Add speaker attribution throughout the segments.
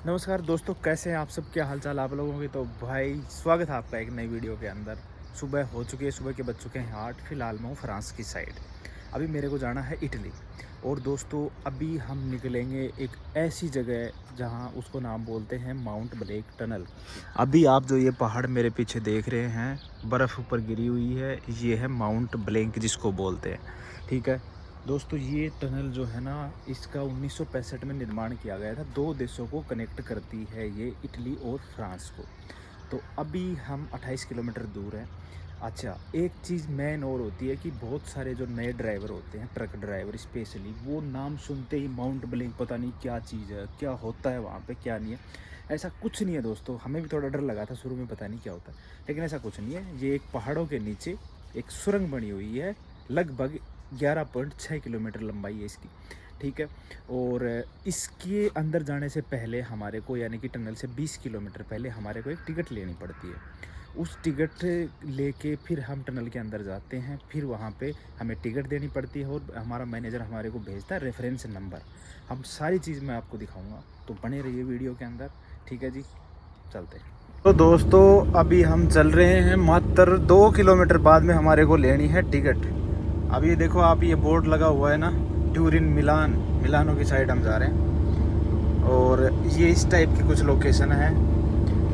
Speaker 1: नमस्कार दोस्तों, कैसे हैं आप सब? क्या हालचाल आप लोगों के? तो भाई स्वागत है आपका एक नई वीडियो के अंदर। सुबह हो चुकी है, सुबह के बज चुके हैं 8। फिलहाल मैं हूँ फ्रांस की साइड। अभी मेरे को जाना है इटली। और दोस्तों अभी हम निकलेंगे एक ऐसी जगह जहाँ उसको नाम बोलते हैं माउंट ब्लैक टनल। अभी आप जो ये पहाड़ मेरे पीछे देख रहे हैं, बर्फ़ ऊपर गिरी हुई है, ये है माउंट ब्लैक जिसको बोलते हैं। ठीक है दोस्तों, ये टनल जो है ना, इसका 1965 में निर्माण किया गया था। दो देशों को कनेक्ट करती है ये, इटली और फ्रांस को। तो अभी हम 28 किलोमीटर दूर हैं। अच्छा, एक चीज़ मेन और होती है कि बहुत सारे जो नए ड्राइवर होते हैं, ट्रक ड्राइवर स्पेशली, वो नाम सुनते ही माउंट ब्लैंक पता नहीं क्या चीज़ है, क्या होता है वहाँ पे, क्या नहीं है। ऐसा कुछ नहीं है दोस्तों, हमें भी थोड़ा डर लगा था शुरू में, पता नहीं क्या होता है, लेकिन ऐसा कुछ नहीं है। ये एक पहाड़ों के नीचे एक सुरंग बनी हुई है, लगभग 11.6 किलोमीटर लंबाई है इसकी। ठीक है। और इसके अंदर जाने से पहले हमारे को, यानी कि टनल से 20 किलोमीटर पहले हमारे को एक टिकट लेनी पड़ती है। उस टिकट लेके फिर हम टनल के अंदर जाते हैं। फिर वहाँ पे हमें टिकट देनी पड़ती है और हमारा मैनेजर हमारे को भेजता है रेफरेंस नंबर। हम सारी चीज़ मैं आपको दिखाऊंगा, तो बने रहिए वीडियो के अंदर। ठीक है जी, चलते हैं। तो दोस्तों अभी हम चल रहे हैं, मात्र 2 किलोमीटर बाद में हमारे को लेनी है टिकट। अब ये देखो आप, ये बोर्ड लगा हुआ है ना, ट्यूरिन मिलान, मिलानो की साइड हम जा रहे हैं। और ये इस टाइप की कुछ लोकेशन है,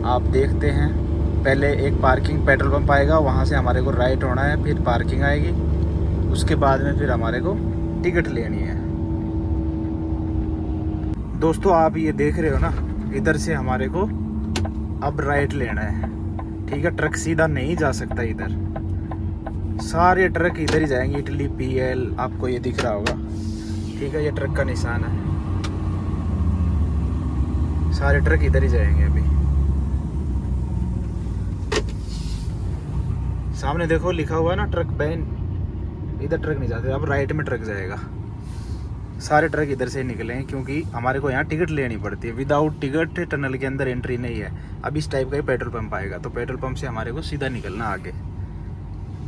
Speaker 1: आप देखते हैं। पहले एक पार्किंग पेट्रोल पंप आएगा, वहाँ से हमारे को राइट होना है, फिर पार्किंग आएगी, उसके बाद में फिर हमारे को टिकट लेनी है। दोस्तों आप ये देख रहे हो ना, इधर से हमारे को अब राइट लेना है। ठीक है, ट्रक सीधा नहीं जा सकता इधर, सारे ट्रक इधर ही जाएंगे। इटली PL आपको ये दिख रहा होगा। ठीक है, ये ट्रक का निशान है, सारे ट्रक इधर ही जाएंगे। अभी सामने देखो लिखा हुआ है ना, ट्रक बैन, इधर ट्रक नहीं जाते, अब राइट में ट्रक जाएगा। सारे ट्रक इधर से ही निकलेंगे क्योंकि हमारे को यहाँ टिकट लेनी पड़ती है। विदाउट टिकट टनल के अंदर एंट्री नहीं है। अब इस टाइप का ही पेट्रोल पंप आएगा, तो पेट्रोल पंप से हमारे को सीधा निकलना आगे।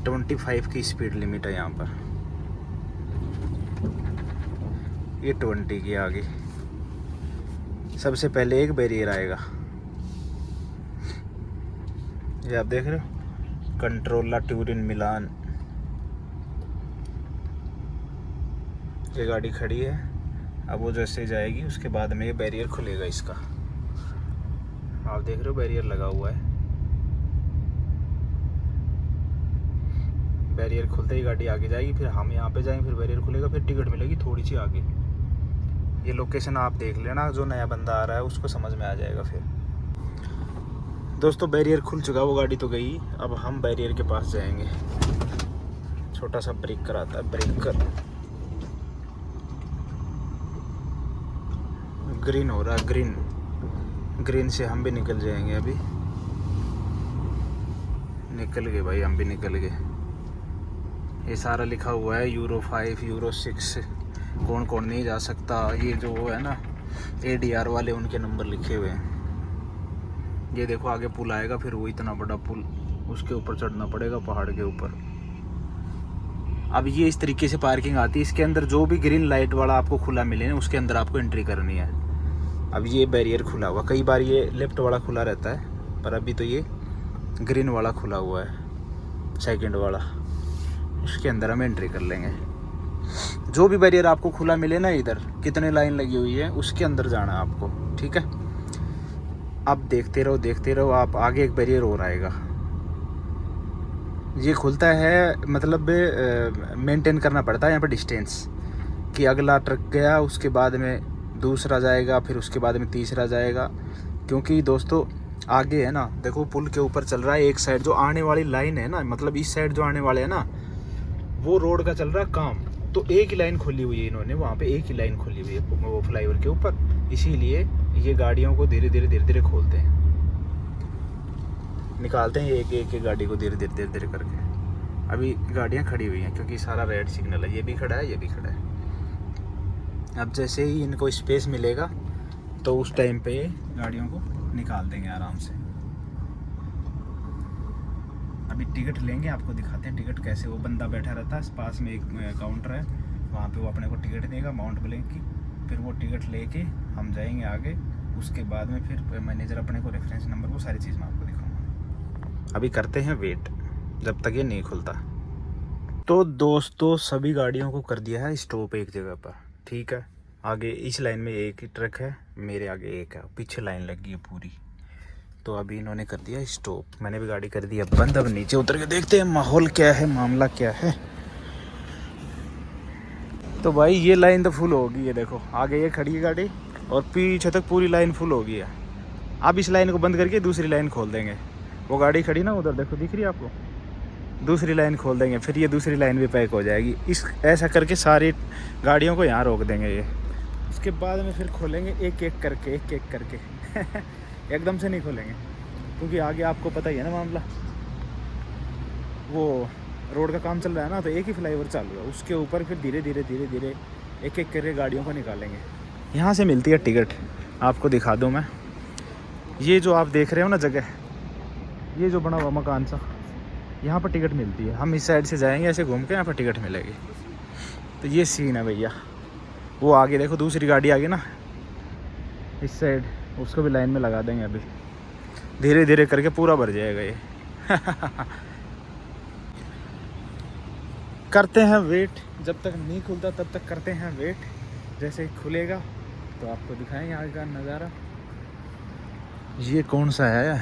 Speaker 1: 25 की स्पीड लिमिट है यहाँ पर, ये 20 की आगे। सबसे पहले एक बैरियर आएगा, ये आप देख रहे हो, कंट्रोला ट्यूरिन मिलान। ये गाड़ी खड़ी है, अब वो जैसे जाएगी उसके बाद में ये बैरियर खुलेगा इसका। आप देख रहे हो बैरियर लगा हुआ है, बैरियर खुलते ही गाड़ी आगे जाएगी, फिर हम यहाँ पे जाएंगे, फिर बैरियर खुलेगा, फिर टिकट मिलेगी थोड़ी सी आगे। ये लोकेशन आप देख लेना, जो नया बंदा आ रहा है उसको समझ में आ जाएगा। फिर दोस्तों बैरियर खुल चुका, वो गाड़ी तो गई, अब हम बैरियर के पास जाएंगे। छोटा सा ब्रेक कराता है, ब्रेकर ग्रीन हो रहा है, ग्रीन, ग्रीन से हम भी निकल जाएंगे। अभी निकल गए भाई, हम भी निकल गए। ये सारा लिखा हुआ है यूरो 5, यूरो 6, कौन कौन नहीं जा सकता। ये जो है ना ADR वाले, उनके नंबर लिखे हुए हैं। ये देखो आगे पुल आएगा, फिर वो इतना बड़ा पुल, उसके ऊपर चढ़ना पड़ेगा पहाड़ के ऊपर। अब ये इस तरीके से पार्किंग आती है, इसके अंदर जो भी ग्रीन लाइट वाला आपको खुला मिले ना, उसके अंदर आपको एंट्री करनी है। अब ये बैरियर खुला हुआ, कई बार ये लेफ्ट वाला खुला रहता है, पर अभी तो ये ग्रीन वाला खुला हुआ है, सेकंड वाला, उसके अंदर हम एंट्री कर लेंगे। जो भी बैरियर आपको खुला मिले ना, इधर कितने लाइन लगी हुई है, उसके अंदर जाना है आपको। ठीक है, अब देखते रहो देखते रहो, आप आगे एक बैरियर और आएगा, ये खुलता है, मतलब मेंटेन करना पड़ता है यहाँ पे डिस्टेंस, कि अगला ट्रक गया उसके बाद में दूसरा जाएगा, फिर उसके बाद में तीसरा जाएगा। क्योंकि दोस्तों आगे है ना, देखो पुल के ऊपर चल रहा है, एक साइड जो आने वाली लाइन है ना, मतलब इस साइड जो आने वाले है ना, वो रोड का चल रहा है काम, तो एक ही लाइन खोली हुई है इन्होंने, वहाँ पे एक ही लाइन खोली हुई है वो फ्लाईओवर के ऊपर, इसीलिए ये गाड़ियों को धीरे धीरे खोलते हैं, निकालते हैं एक गाड़ी को धीरे धीरे करके। अभी गाड़ियाँ खड़ी हुई हैं क्योंकि सारा रेड सिग्नल है, ये भी खड़ा है, ये भी खड़ा है। अब जैसे ही इनको स्पेस मिलेगा तो उस टाइम पे गाड़ियों को निकाल देंगे आराम से। अभी टिकट लेंगे, आपको दिखाते हैं टिकट कैसे। वो बंदा बैठा रहता है, पास में एक काउंटर है, वहाँ पे वो अपने को टिकट देगा माउंट ब्लैंक की, फिर वो टिकट लेके हम जाएंगे आगे, उसके बाद में फिर मैनेजर अपने को रेफरेंस नंबर, वो सारी चीज़ मैं आपको दिखाऊंगा। अभी करते हैं वेट जब तक ये नहीं खुलता। तो दोस्तों सभी गाड़ियों को कर दिया है स्टॉप एक जगह पर, ठीक है। आगे इस लाइन में एक ही ट्रक है, मेरे आगे एक है, पीछे लाइन लगी है पूरी। तो अभी इन्होंने कर दिया स्टॉप, मैंने भी गाड़ी कर दी है बंद। अब नीचे उतर के देखते हैं माहौल क्या है, मामला क्या है। तो भाई ये लाइन तो फुल हो गई है, देखो आगे ये खड़ी है गाड़ी और पीछे तक पूरी लाइन फुल हो गई है। अब इस लाइन को बंद करके दूसरी लाइन खोल देंगे। वो गाड़ी खड़ी ना उधर, देखो दिख रही है आपको, दूसरी लाइन खोल देंगे, फिर ये दूसरी लाइन भी पैक हो जाएगी। इस ऐसा करके सारी गाड़ियों को यहाँ रोक देंगे ये। उसके बाद में फिर खोलेंगे एक एक करके एकदम से नहीं खोलेंगे, क्योंकि आगे आपको पता ही है ना मामला, वो रोड का काम चल रहा है ना, तो एक ही फ्लाईओवर चालू है, उसके ऊपर फिर धीरे धीरे एक एक करके गाड़ियों को निकालेंगे। यहाँ से मिलती है टिकट, आपको दिखा दूँ मैं। ये जो आप देख रहे हो ना जगह, ये जो बना हुआ मकान सा, यहाँ पर टिकट मिलती है। हम इस साइड से जाएंगे ऐसे घूम के, यहाँ पर टिकट मिलेगी। तो ये सीन है भैया। वो आगे देखो दूसरी गाड़ी आ गई ना इस साइड, उसको भी लाइन में लगा देंगे। अभी धीरे धीरे करके पूरा भर जाएगा ये करते हैं वेट, जब तक नहीं खुलता तब तक करते हैं वेट। जैसे ही खुलेगा तो आपको दिखाएंगे आगे का नज़ारा। ये कौन सा है,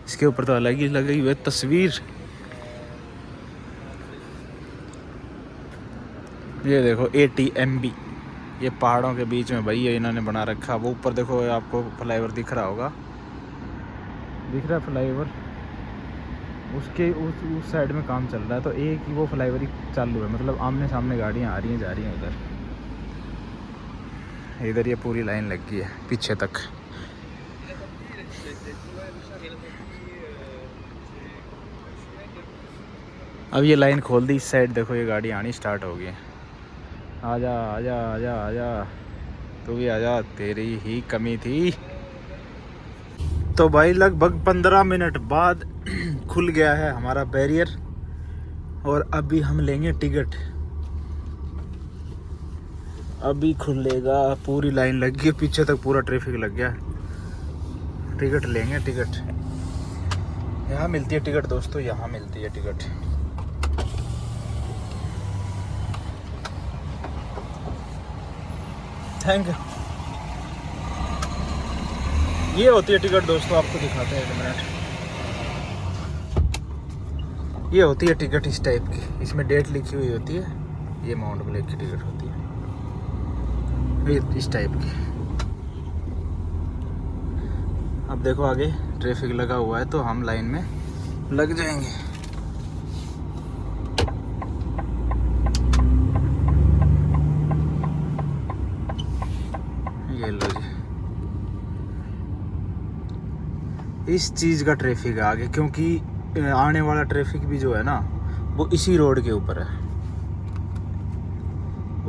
Speaker 1: इसके ऊपर तो अलग ही लगी हुई तस्वीर। ये देखो ATMB, ये पहाड़ों के बीच में भाई ये इन्होंने बना रखा। वो ऊपर देखो आपको फ्लाईओवर दिख रहा होगा, दिख रहा है फ्लाईओवर, उसके उस साइड में काम चल रहा है। तो एक ही वो फ्लाईओवर ही चालू है, मतलब आमने सामने गाड़ियाँ आ रही हैं जा रही हैं इधर ये पूरी लाइन लग गई है पीछे तक। अब ये लाइन खोल दी, इस साइड देखो ये गाड़ी आनी स्टार्ट हो गई है। आजा आजा आजा आजा, तू भी आजा, तेरी ही कमी थी। तो भाई लगभग 15 मिनट बाद खुल गया है हमारा बैरियर, और अभी हम लेंगे टिकट। अभी खुलेगा, पूरी लाइन लग गई, पीछे तक पूरा ट्रैफिक लग गया। टिकट लेंगे, टिकट यहाँ मिलती है टिकट दोस्तों, यहाँ मिलती है टिकट। Thank you. ये होती है टिकट दोस्तों, आपको दिखाते हैं 1 मिनट। ये होती है टिकट इस टाइप की, इसमें डेट लिखी हुई होती है। ये माउंट ब्लैक की टिकट होती है, ये इस टाइप की। अब देखो आगे ट्रैफिक लगा हुआ है, तो हम लाइन में लग जाएंगे। ये लो जी, इस चीज़ का ट्रैफिक है आगे, क्योंकि आने वाला ट्रैफिक भी जो है ना वो इसी रोड के ऊपर है।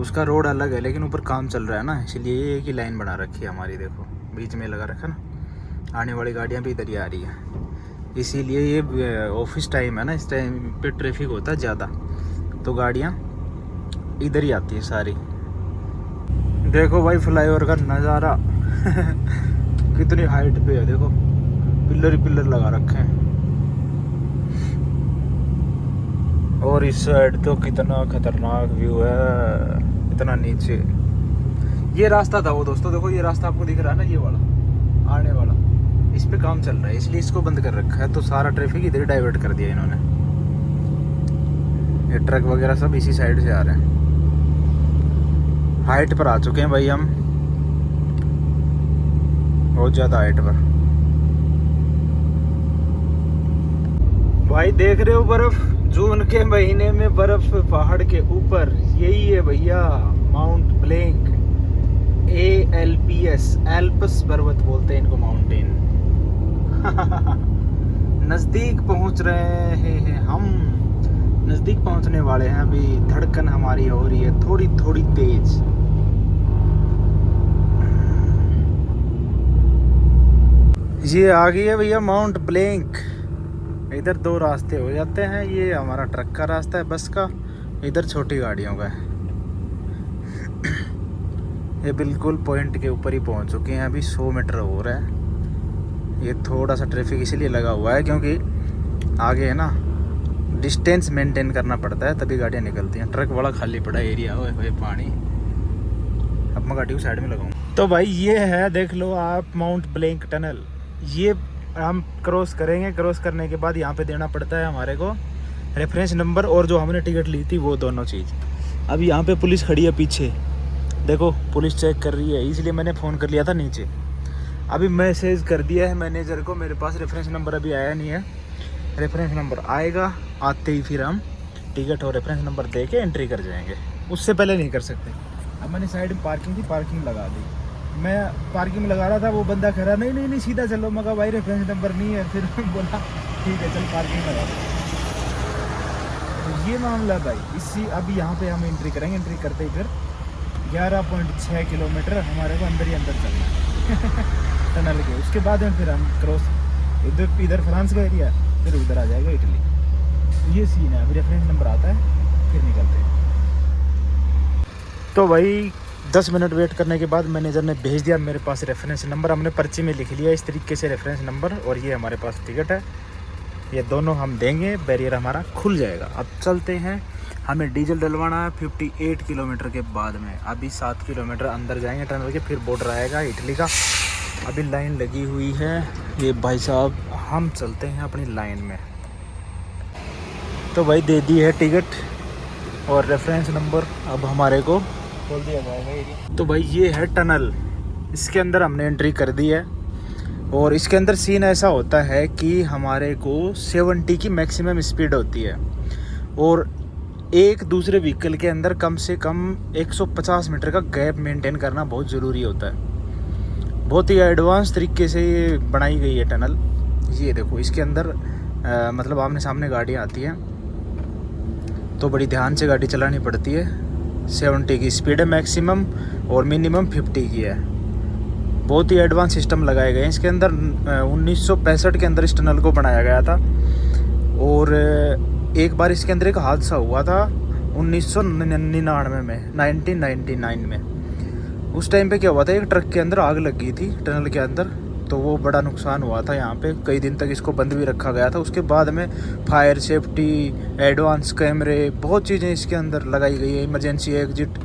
Speaker 1: उसका रोड अलग है, लेकिन ऊपर काम चल रहा है ना, इसलिए ये एक ही लाइन बना रखी है हमारी। देखो बीच में लगा रखा ना, आने वाली गाड़ियाँ भी इधर ही आ रही हैं। इसीलिए ये ऑफिस टाइम है ना, इस टाइम पे ट्रैफिक होता है ज़्यादा, तो गाड़ियाँ इधर ही आती है सारी। देखो भाई फ्लाईओवर का नज़ारा कितनी हाइट पे है, देखो पिलर ही पिलर लगा रखे हैं। और इस साइड तो कितना खतरनाक व्यू है, इतना नीचे। ये रास्ता था वो दोस्तों, देखो ये रास्ता आपको दिख रहा है ना, ये वाला आने वाला, इस पे काम चल रहा है इसलिए इसको बंद कर रखा है। तो सारा ट्रैफिक इधर डाइवर्ट कर दिया इन्होंने। ये ट्रक वगैरह सब इसी साइड से आ रहे हैं। हाइट पर आ चुके हैं भाई हम, बहुत ज़्यादा हाइट पर। भाई देख रहे हो बर्फ, जून के महीने में बर्फ पहाड़ के ऊपर, यही है भैया माउंट ब्लैंक। ALPS, एल्प्स पर्वत बोलते हैं इनको, माउंटेन। नज़दीक पहुंच रहे हैं हम, नज़दीक पहुंचने वाले हैं। अभी धड़कन हमारी हो रही है थोड़ी थोड़ी तेज। ये आ गई है भैया माउंट ब्लैंक। इधर 2 रास्ते हो जाते हैं, ये हमारा ट्रक का रास्ता है बस का, इधर छोटी गाड़ियों का है। ये बिल्कुल पॉइंट के ऊपर ही पहुंच चुके हैं। अभी 100 मीटर हो रहा है। ये थोड़ा सा ट्रैफिक इसलिए लगा हुआ है क्योंकि आगे है ना डिस्टेंस मेंटेन करना पड़ता है, तभी गाड़ियाँ निकलती हैं। ट्रक बड़ा खाली पड़ा एरिया हो पानी। अब मैं गाड़ी को साइड में लगाऊँ। तो भाई ये है, देख लो आप, माउंट ब्लैंक टनल। ये हम क्रॉस करेंगे। क्रॉस करने के बाद यहाँ पे देना पड़ता है हमारे को रेफरेंस नंबर और जो हमने टिकट ली थी वो दोनों चीज़। अब यहाँ पे पुलिस खड़ी है पीछे, देखो पुलिस चेक कर रही है, इसलिए मैंने फ़ोन कर लिया था नीचे। अभी मैसेज कर दिया है मैनेजर को, मेरे पास रेफरेंस नंबर अभी आया नहीं है। रेफरेंस नंबर आएगा, आते ही फिर हम टिकट और रेफरेंस नंबर दे के एंट्री कर जाएंगे, उससे पहले नहीं कर सकते। अब मैंने साइड में पार्किंग थी, पार्किंग लगा दी। मैं पार्किंग में लगा रहा था, वो बंदा कह रहा नहीं सीधा चलो। मैं कहा भाई रेफरेंस नंबर नहीं है। फिर बोला ठीक है चल पार्किंग लगा दो। तो ये मामला भाई। इसी अभी यहाँ पे हम एंट्री करेंगे। एंट्री करते ही फिर 11.6 किलोमीटर हमारे को अंदर ही अंदर चलना है टनल के। उसके बाद में फिर हम क्रॉस इधर फ्रांस का एरिया, फिर उधर आ जाएगा इटली। तो ये सीन है। अभी रेफरेंस नंबर आता है फिर निकलते हैं। तो भाई 10 मिनट वेट करने के बाद मैनेजर ने भेज दिया मेरे पास रेफरेंस नंबर। हमने पर्ची में लिख लिया इस तरीके से रेफरेंस नंबर, और ये हमारे पास टिकट है। ये दोनों हम देंगे, बैरियर हमारा खुल जाएगा। अब चलते हैं। हमें डीजल डलवाना है 58 किलोमीटर के बाद में। अभी 7 किलोमीटर अंदर जाएंगे टनल के, फिर बॉर्डर आएगा इटली का। अभी लाइन लगी हुई है। ये भाई साहब, हम चलते हैं अपनी लाइन में। तो भाई दे दी है टिकट और रेफरेंस नंबर, अब हमारे को खोल दिया जाएगा। तो भाई ये है टनल, इसके अंदर हमने एंट्री कर दी है। और इसके अंदर सीन ऐसा होता है कि हमारे को 70 की मैक्सिमम स्पीड होती है, और एक दूसरे व्हीकल के अंदर कम से कम 150 मीटर का गैप मेंटेन करना बहुत ज़रूरी होता है। बहुत ही एडवांस तरीके से ये बनाई गई है टनल। ये देखो, इसके अंदर मतलब आमने सामने गाड़ी आती है तो बड़ी ध्यान से गाड़ी चलानी पड़ती है। 70 की स्पीड है मैक्सिमम, और मिनिमम 50 की है। बहुत ही एडवांस सिस्टम लगाए गए हैं इसके अंदर। 1965 के अंदर इस टनल को बनाया गया था। और एक बार इसके अंदर एक हादसा हुआ था 1999 में, 1999 में। उस टाइम पे क्या हुआ था, एक ट्रक के अंदर आग लग गई थी टनल के अंदर, तो वो बड़ा नुकसान हुआ था। यहाँ पे कई दिन तक इसको बंद भी रखा गया था। उसके बाद में फायर सेफ्टी, एडवांस कैमरे, बहुत चीज़ें इसके अंदर लगाई गई है, इमरजेंसी एग्जिट।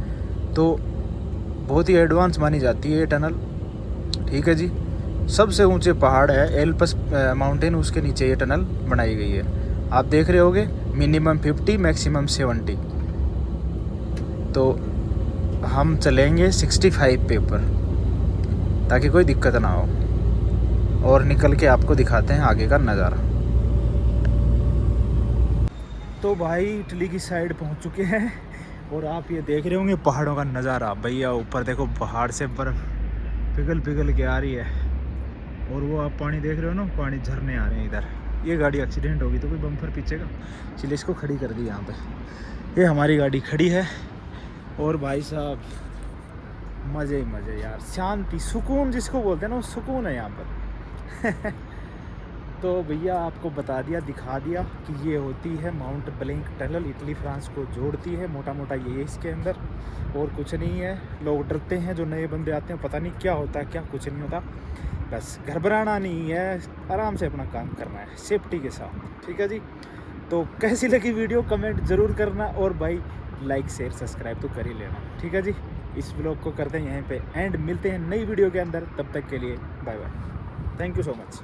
Speaker 1: तो बहुत ही एडवांस मानी जाती है ये टनल। ठीक है जी। सबसे ऊंचे पहाड़ है एल्पस माउंटेन, उसके नीचे ये टनल बनाई गई है। आप देख रहे होगे, मिनिमम 50 मैक्सिमम 70। तो हम चलेंगे 65 पे ऊपर, ताकि कोई दिक्कत ना हो। और निकल के आपको दिखाते हैं आगे का नज़ारा। तो भाई इटली की साइड पहुंच चुके हैं, और आप ये देख रहे होंगे पहाड़ों का नज़ारा। भैया ऊपर देखो, पहाड़ से बर्फ़ पिघल के आ रही है, और वो आप पानी देख रहे हो ना, पानी झरने आ रहे हैं इधर। ये गाड़ी एक्सीडेंट होगी तो कोई बम्पर पीछे का, इसलिए इसको खड़ी कर दी यहाँ पे। ये हमारी गाड़ी खड़ी है, और भाई साहब मज़े ही मज़े यार, शांति, सुकून जिसको बोलते हैं ना, वो सुकून है यहाँ पर। तो भैया आपको बता दिया, दिखा दिया कि ये होती है mount blank tunnel, Italy France को जोड़ती है। मोटा मोटा ये इसके अंदर, और कुछ नहीं है। लोग डरते हैं जो नए बंदे आते हैं, पता नहीं क्या होता है, क्या कुछ नहीं होता। बस घबराना नहीं है, आराम से अपना काम करना है सेफ्टी के साथ। ठीक है जी। तो कैसी लगी वीडियो कमेंट ज़रूर करना, और भाई लाइक शेयर सब्सक्राइब तो कर ही लेना। ठीक है जी। इस व्लॉग को करते हैं यहीं पे एंड, मिलते हैं नई वीडियो के अंदर। तब तक के लिए bye bye, thank you so much.